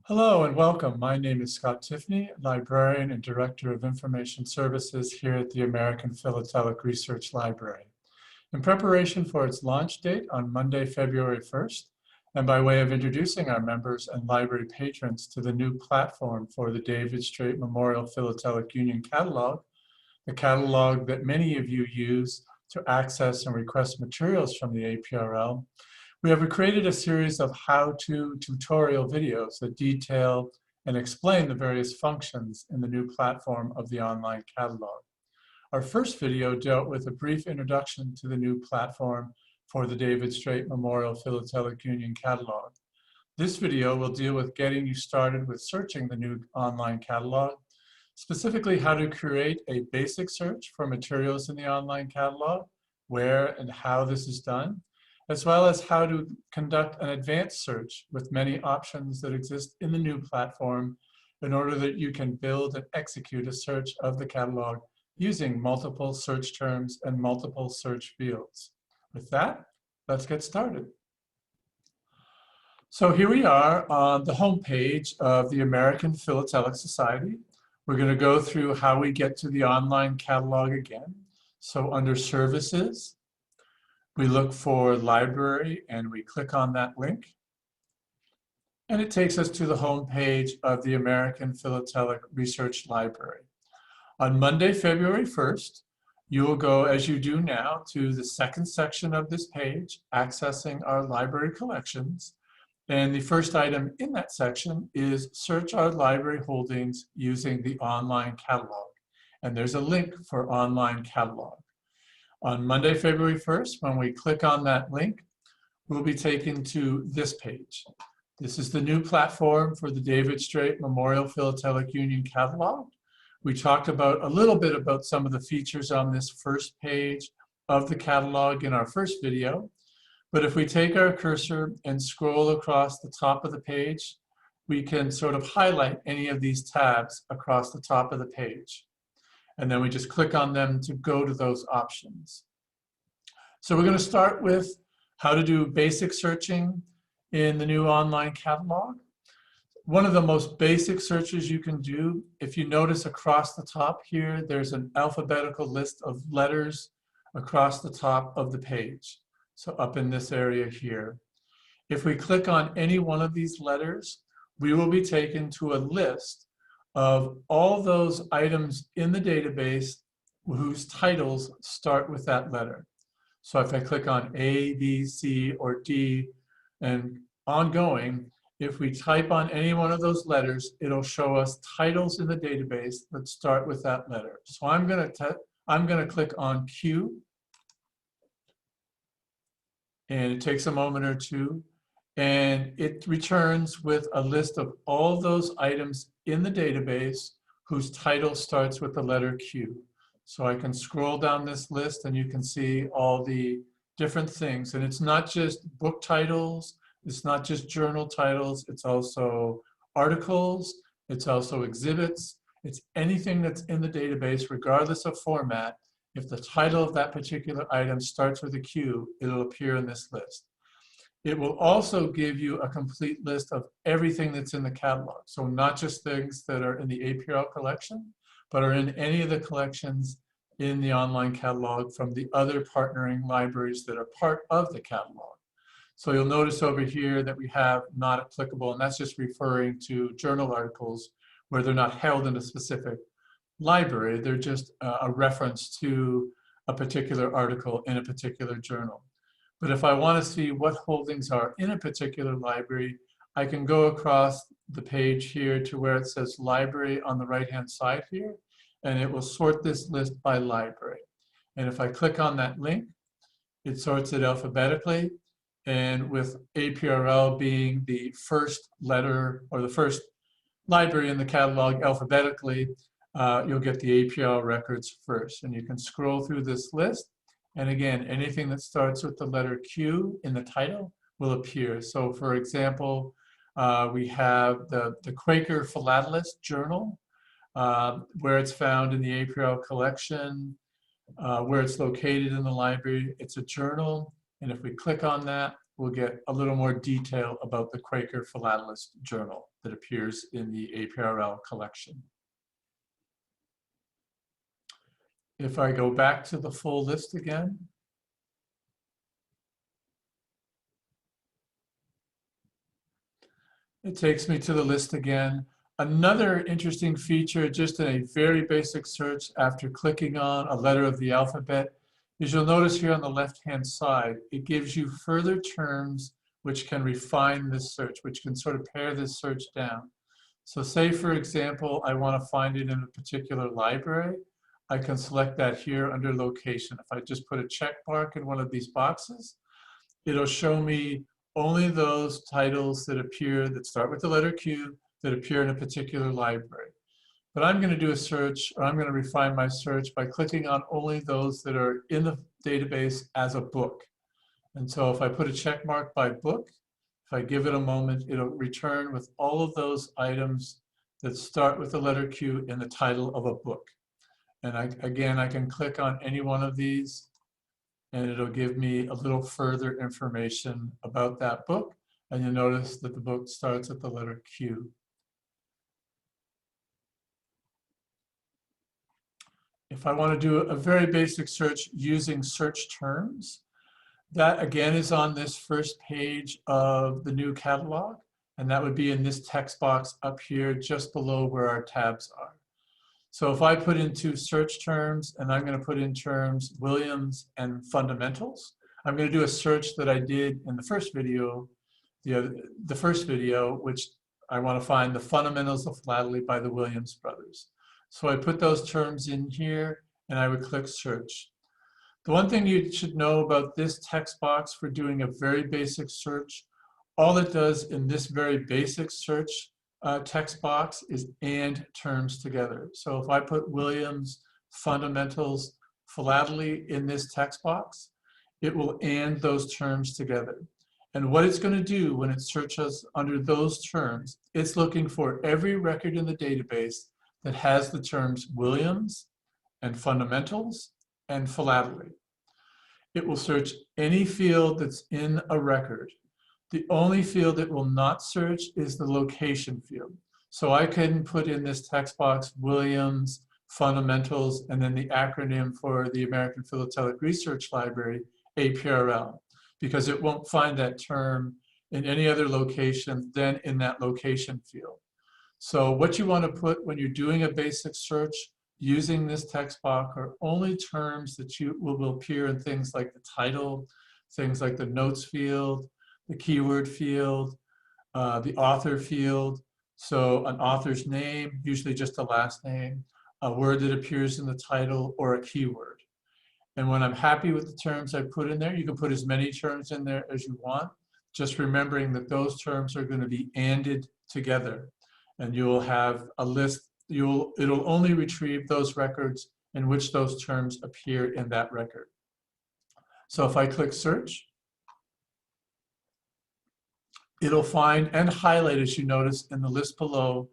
Hello and welcome. My name is Scott Tiffney, Librarian and Director of Information Services here at the American Philatelic Research Library. In preparation for its launch date on Monday, February 1st, and by way of introducing our members and library patrons to the new platform for the David Strait Memorial Philatelic Union Catalog, the catalog that many of you use to access and request materials from the APRL, we have created a series of how-to tutorial videos that detail and explain the various functions in the new platform of the online catalog. Our first video dealt with a brief introduction to the new platform for the David Strait Memorial Philatelic Union Catalog. This video will deal with getting you started with searching the new online catalog, specifically how to create a basic search for materials in the online catalog, where and how this is done, as well as how to conduct an advanced search with many options that exist in the new platform in order that you can build and execute a search of the catalog using multiple search terms and multiple search fields. With that, let's get started. So here we are on the home page of the American Philatelic Society. We're going to go through how we get to the online catalog again. So under Services, we look for Library and we click on that link. And it takes us to the home page of the American Philatelic Research Library. On Monday, February 1st, you will go, as you do now, to the second section of this page, accessing our library collections. And the first item in that section is search our library holdings using the online catalog. And there's a link for online catalog. On Monday, February 1st, when we click on that link, we'll be taken to this page. This is the new platform for the David Strait Memorial Philatelic Union Catalog. We talked about a little bit about some of the features on this first page of the catalog in our first video. But if we take our cursor and scroll across the top of the page, we can sort of highlight any of these tabs across the top of the page. And then we just click on them to go to those options. So we're going to start with how to do basic searching in the new online catalog. One of the most basic searches you can do, if you notice across the top here, there's an alphabetical list of letters across the top of the page. So up in this area here. If we click on any one of these letters, we will be taken to a list of all those items in the database whose titles start with that letter. So if I click on A, B, C, or D, and ongoing, if we type on any one of those letters, it'll show us titles in the database that start with that letter. So I'm going to click on Q, and it takes a moment or two, and it returns with a list of all those items in the database whose title starts with the letter Q. So I can scroll down this list and you can see all the different things. And it's not just book titles, it's not just journal titles, it's also articles, it's also exhibits, it's anything that's in the database regardless of format. If the title of that particular item starts with a Q, it'll appear in this list. It will also give you a complete list of everything that's in the catalog. So not just things that are in the APRL collection, but are in any of the collections in the online catalog from the other partnering libraries that are part of the catalog. So you'll notice over here that we have not applicable, and that's just referring to journal articles where they're not held in a specific library. They're just a reference to a particular article in a particular journal. But if I want to see what holdings are in a particular library, I can go across the page here to where it says library on the right-hand side here, and it will sort this list by library. And if I click on that link, it sorts it alphabetically, and with APRL being the first letter or the first library in the catalog alphabetically, you'll get the APRL records first. And you can scroll through this list. And again, anything that starts with the letter Q in the title will appear. So for example, we have the Quaker Philatelist Journal, where it's found in the APRL collection, where it's located in the library. It's a journal, and if we click on that, we'll get a little more detail about the Quaker Philatelist Journal that appears in the APRL collection. If I go back to the full list again, it takes me to the list again. Another interesting feature, just in a very basic search after clicking on a letter of the alphabet, is you'll notice here on the left-hand side, it gives you further terms which can refine this search, which can sort of pare this search down. So say, for example, I want to find it in a particular library. I can select that here under location. If I just put a check mark in one of these boxes, it'll show me only those titles that appear, that start with the letter Q, that appear in a particular library. But I'm going to do a search, or I'm going to refine my search by clicking on only those that are in the database as a book. And so if I put a check mark by book, if I give it a moment, it'll return with all of those items that start with the letter Q in the title of a book. And again, I can click on any one of these, and it'll give me a little further information about that book. And you'll notice that the book starts at the letter Q. If I want to do a very basic search using search terms, that again is on this first page of the new catalog, and that would be in this text box up here just below where our tabs are. So if I put into search terms, and I'm going to put in terms Williams and fundamentals, I'm going to do a search that I did in the first video, the first video, which I want to find the fundamentals of philately by the Williams brothers. So I put those terms in here, and I would click search. The one thing you should know about this text box for doing a very basic search, all it does in this very basic search text box is and terms together. So if I put Williams, fundamentals, philately in this text box, it will and those terms together. And what it's going to do when it searches under those terms, it's looking for every record in the database that has the terms Williams and fundamentals and philately. It will search any field that's in a record. The only field it will not search is the location field. So I can put in this text box Williams, fundamentals, and then the acronym for the American Philatelic Research Library, APRL, because it won't find that term in any other location than in that location field. So what you want to put when you're doing a basic search using this text box are only terms that will appear in things like the title, things like the notes field, the keyword field, the author field. So an author's name, usually just a last name, a word that appears in the title, or a keyword. And when I'm happy with the terms I put in there, you can put as many terms in there as you want, just remembering that those terms are going to be anded together. And you will have a list, it'll only retrieve those records in which those terms appear in that record. So if I click search, it'll find and highlight, as you notice in the list below,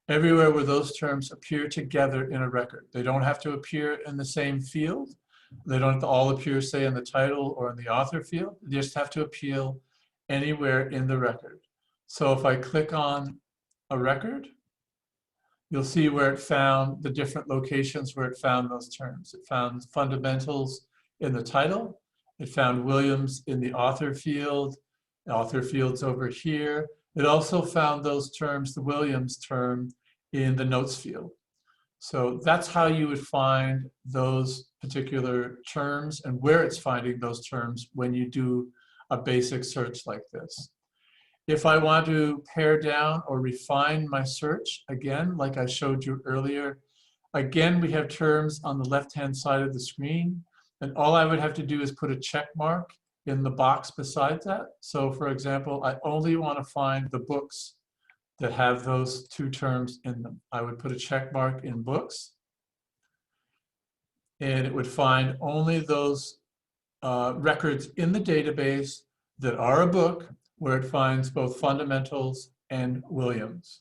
everywhere where those terms appear together in a record. They don't have to appear in the same field. They don't have to all appear, say, in the title or in the author field. They just have to appear anywhere in the record. So if I click on a record, you'll see where it found the different locations where it found those terms. It found fundamentals in the title. It found Williams in the author field. The author field's over here. It also found those terms, the Williams term, in the notes field. So that's how you would find those particular terms and where it's finding those terms when you do a basic search like this. If I want to pare down or refine my search, again, like I showed you earlier, again, we have terms on the left-hand side of the screen, and all I would have to do is put a check mark in the box beside that. So for example, I only want to find the books that have those two terms in them. I would put a check mark in books, and it would find only those records in the database that are a book, where it finds both fundamentals and Williams.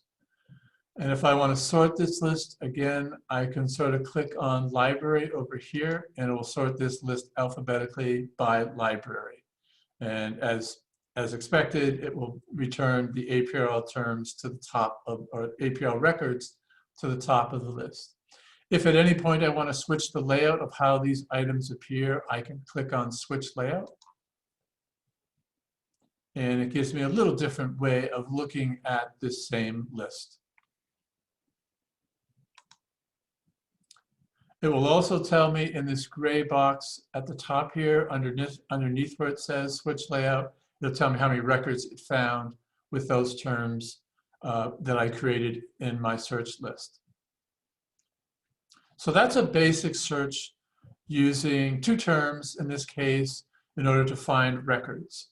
And if I want to sort this list, again, I can sort of click on library over here, and it will sort this list alphabetically by library. And as as expected, it will return the APRL terms to the top of, or APRL records to the top of the list. If at any point I want to switch the layout of how these items appear, I can click on Switch Layout. And it gives me a little different way of looking at this same list. It will also tell me in this gray box at the top here, underneath where it says Switch Layout, it'll tell me how many records it found with those terms that I created in my search list. So that's a basic search using two terms, in this case, in order to find records.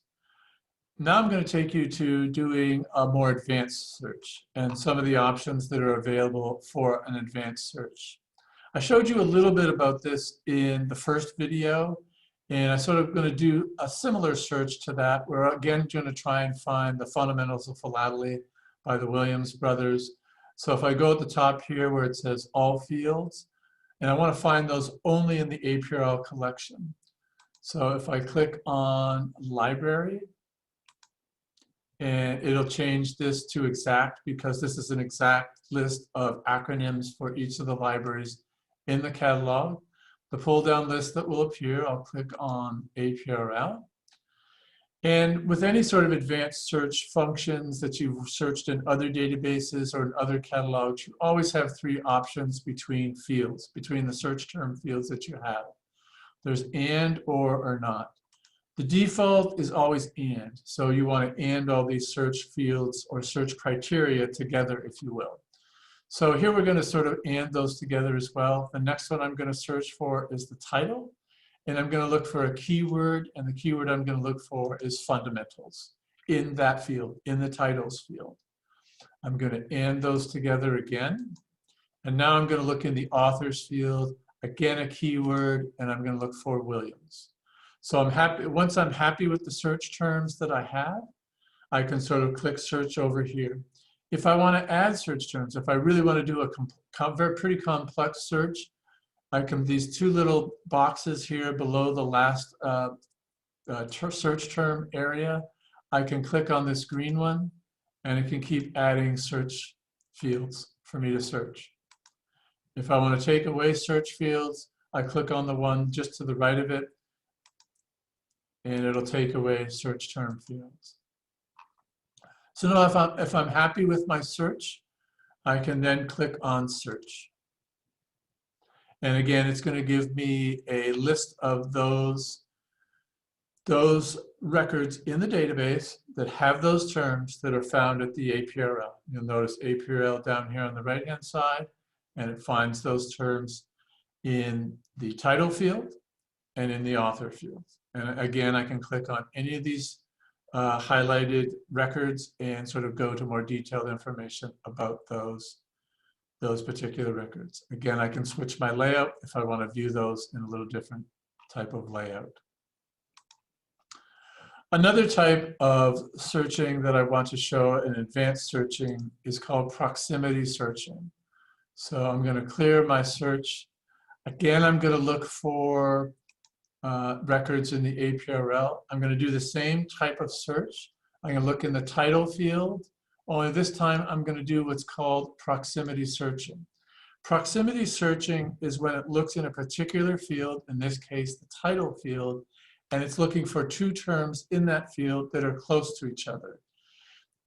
Now I'm going to take you to doing a more advanced search and some of the options that are available for an advanced search. I showed you a little bit about this in the first video, and I'm sort of going to do a similar search to that. We're again going to try and find the fundamentals of philately by the Williams brothers. So if I go at the top here where it says all fields, and I want to find those only in the APRL collection. So if I click on library, and it'll change this to exact because this is an exact list of acronyms for each of the libraries in the catalog. The pull down list that will appear, I'll click on APRL. And with any sort of advanced search functions that you've searched in other databases or in other catalogs, you always have three options between fields, between the search term fields that you have. There's and, or not. The default is always and, so you want to and all these search fields or search criteria together, if you will. So here we're going to sort of and those together as well. The next one I'm going to search for is the title. And I'm going to look for a keyword, and the keyword I'm going to look for is fundamentals in that field, in the titles field. I'm going to and those together again. And now I'm going to look in the authors field, again a keyword, and I'm going to look for Williams. So I'm happy, once I'm happy with the search terms that I have, I can sort of click search over here. If I want to add search terms, if I really want to do a pretty complex search, I can, these two little boxes here below the last search term area, I can click on this green one and it can keep adding search fields for me to search. If I want to take away search fields, I click on the one just to the right of it and it'll take away search term fields. So now if I'm happy with my search, I can then click on search. And again, it's going to give me a list of those records in the database that have those terms that are found at the APRL. You'll notice APRL down here on the right-hand side, and it finds those terms in the title field and in the author field. And again, I can click on any of these highlighted records and sort of go to more detailed information about those particular records. Again, I can switch my layout if I want to view those in a little different type of layout. Another type of searching that I want to show in advanced searching is called proximity searching. So I'm going to clear my search. Again, I'm going to look for records in the APRL. I'm going to do the same type of search. I'm going to look in the title field, only this time I'm going to do what's called proximity searching. Proximity searching is when it looks in a particular field, in this case the title field, and it's looking for two terms in that field that are close to each other.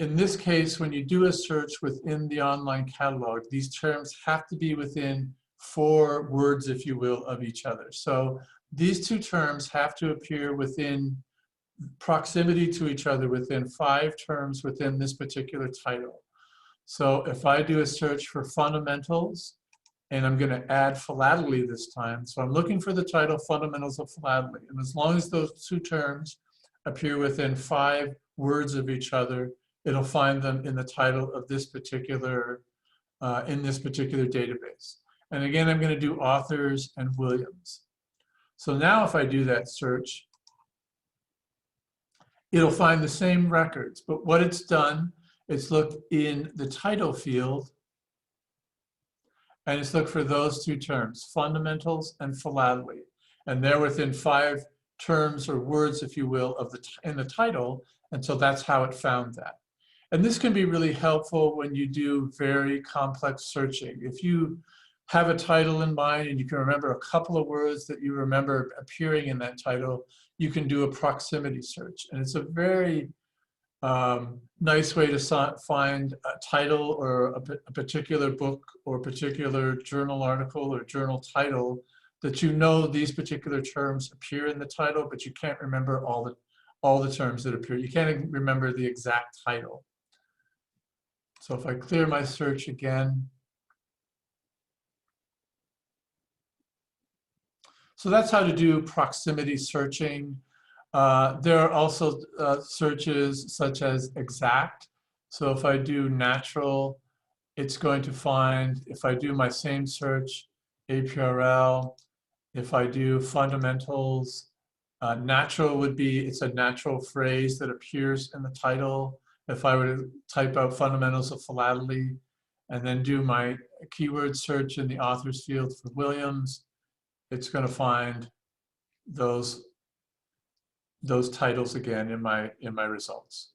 In this case, when you do a search within the online catalog, these terms have to be within 4 words, if you will, of each other. So these two terms have to appear within proximity to each other within 5 terms within this particular title. So if I do a search for fundamentals, and I'm going to add philately this time, so I'm looking for the title fundamentals of philately, and as long as those two terms appear within 5 words of each other, it'll find them in the title of this particular database. And again, I'm going to do authors and Williams. So now if I do that search, it'll find the same records, but what it's done, it's looked in the title field, and it's looked for those two terms, fundamentals and philately. And they're within 5 terms or words, if you will, in the title, And so that's how it found that. And this can be really helpful when you do very complex searching. If you have a title in mind and you can remember a couple of words that you remember appearing in that title, you can do a proximity search. And it's a very nice way to find a title or a particular book or a particular journal article or journal title that you know these particular terms appear in the title, but you can't remember all the terms that appear. You can't remember the exact title. So if I clear my search again, so that's how to do proximity searching. There are also searches such as exact. So if I do natural, it's going to find, if I do my same search, APRL, if I do fundamentals, natural would be, it's a natural phrase that appears in the title. If I were to type out fundamentals of philately and then do my keyword search in the authors field for Williams, it's going to find those titles again in my results.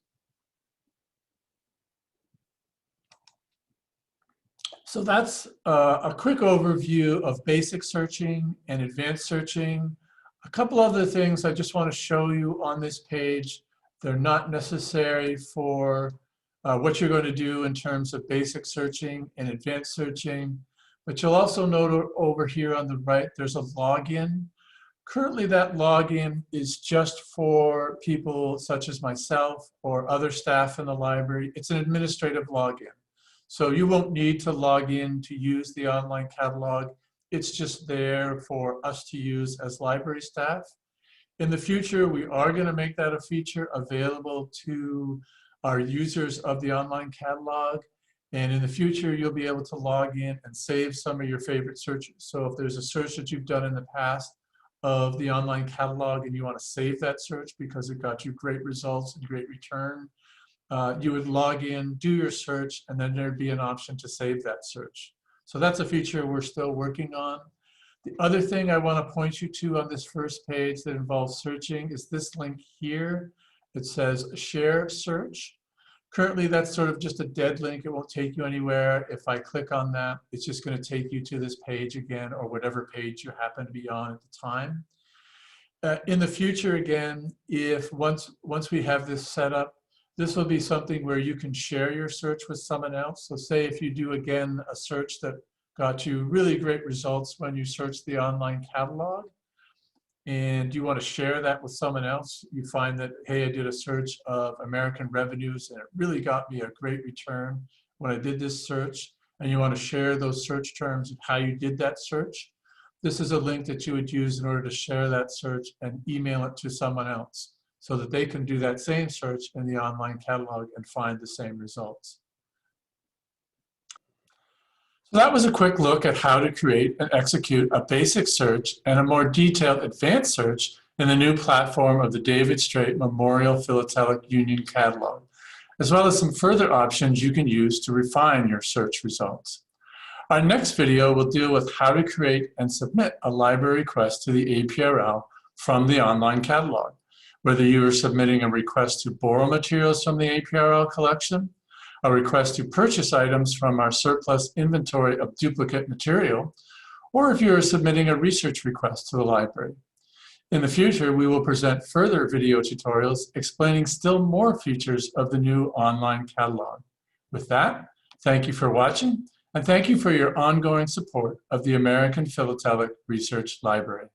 So that's a quick overview of basic searching and advanced searching. A couple other things I just want to show you on this page. They're not necessary for what you're going to do in terms of basic searching and advanced searching, but you'll also note over here on the right, there's a login. Currently, that login is just for people such as myself or other staff in the library. It's an administrative login. So you won't need to log in to use the online catalog. It's just there for us to use as library staff. In the future, we are going to make that a feature available to our users of the online catalog. And in the future, you'll be able to log in and save some of your favorite searches. So if there's a search that you've done in the past of the online catalog and you want to save that search because it got you great results and great return, you would log in, do your search, and then there'd be an option to save that search. So that's a feature we're still working on. The other thing I want to point you to on this first page that involves searching is this link here. It says share search. Currently, that's sort of just a dead link. It won't take you anywhere. If I click on that, it's just going to take you to this page again, or whatever page you happen to be on at the time. In the future, again, if once we have this set up, this will be something where you can share your search with someone else. So say if you do, again, a search that got you really great results when you search the online catalog, and you want to share that with someone else, you find that, hey, I did a search of American revenues and it really got me a great return when I did this search, and you want to share those search terms of how you did that search, this is a link that you would use in order to share that search and email it to someone else so that they can do that same search in the online catalog and find the same results. So that was a quick look at how to create and execute a basic search and a more detailed advanced search in the new platform of the David Straight Memorial Philatelic Union Catalog, as well as some further options you can use to refine your search results. Our next video will deal with how to create and submit a library request to the APRL from the online catalog, whether you are submitting a request to borrow materials from the APRL collection, a request to purchase items from our surplus inventory of duplicate material, or if you are submitting a research request to the library. In the future, we will present further video tutorials explaining still more features of the new online catalog. With that, thank you for watching, and thank you for your ongoing support of the American Philatelic Research Library.